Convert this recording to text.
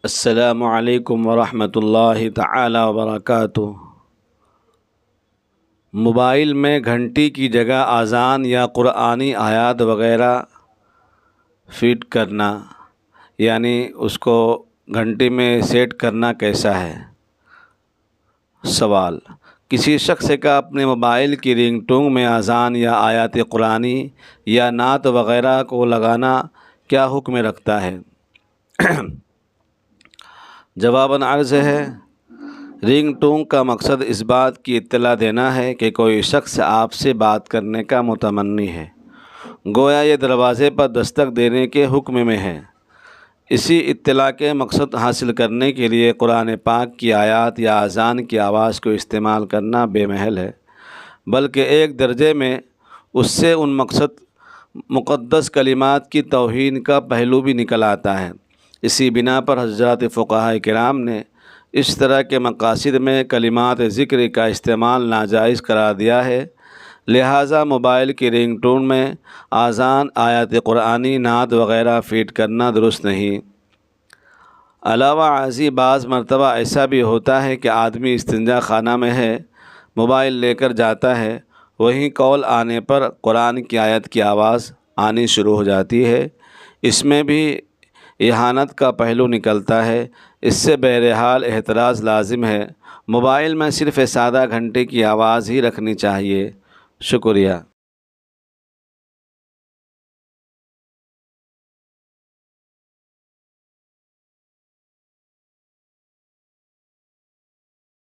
السلام علیکم ورحمۃ اللہ تعالی وبرکاتہ۔ موبائل میں گھنٹی کی جگہ اذان یا قرآنی آیات وغیرہ فٹ کرنا، یعنی اس کو گھنٹی میں سیٹ کرنا کیسا ہے؟ سوال: کسی شخص کا اپنے موبائل کی رنگ ٹون میں اذان یا آیات قرآنی یا نعت وغیرہ کو لگانا کیا حکم رکھتا ہے؟ جواباً عرض ہے، رنگ ٹون کا مقصد اس بات کی اطلاع دینا ہے کہ کوئی شخص آپ سے بات کرنے کا متمنی ہے، گویا یہ دروازے پر دستک دینے کے حکم میں ہے۔ اسی اطلاع کے مقصد حاصل کرنے کے لیے قرآن پاک کی آیات یا اذان کی آواز کو استعمال کرنا بے محل ہے، بلکہ ایک درجے میں اس سے ان مقدس کلمات کی توہین کا پہلو بھی نکل آتا ہے۔ اسی بنا پر حضرات فقہاء کرام نے اس طرح کے مقاصد میں کلمات ذکر کا استعمال ناجائز قرار دیا ہے، لہٰذا موبائل کی رنگ ٹون میں اذان، آیات قرآنی، نعت وغیرہ فیڈ کرنا درست نہیں۔ علاوہ ازیں بعض مرتبہ ایسا بھی ہوتا ہے کہ آدمی استنجا خانہ میں ہے، موبائل لے کر جاتا ہے، وہیں کال آنے پر قرآن کی آیت کی آواز آنی شروع ہو جاتی ہے۔ اس میں بھی اہانت کا پہلو نکلتا ہے۔ اس سے بہرحال احتراز لازم ہے۔ موبائل میں صرف سادہ گھنٹے کی آواز ہی رکھنی چاہیے۔ شکریہ۔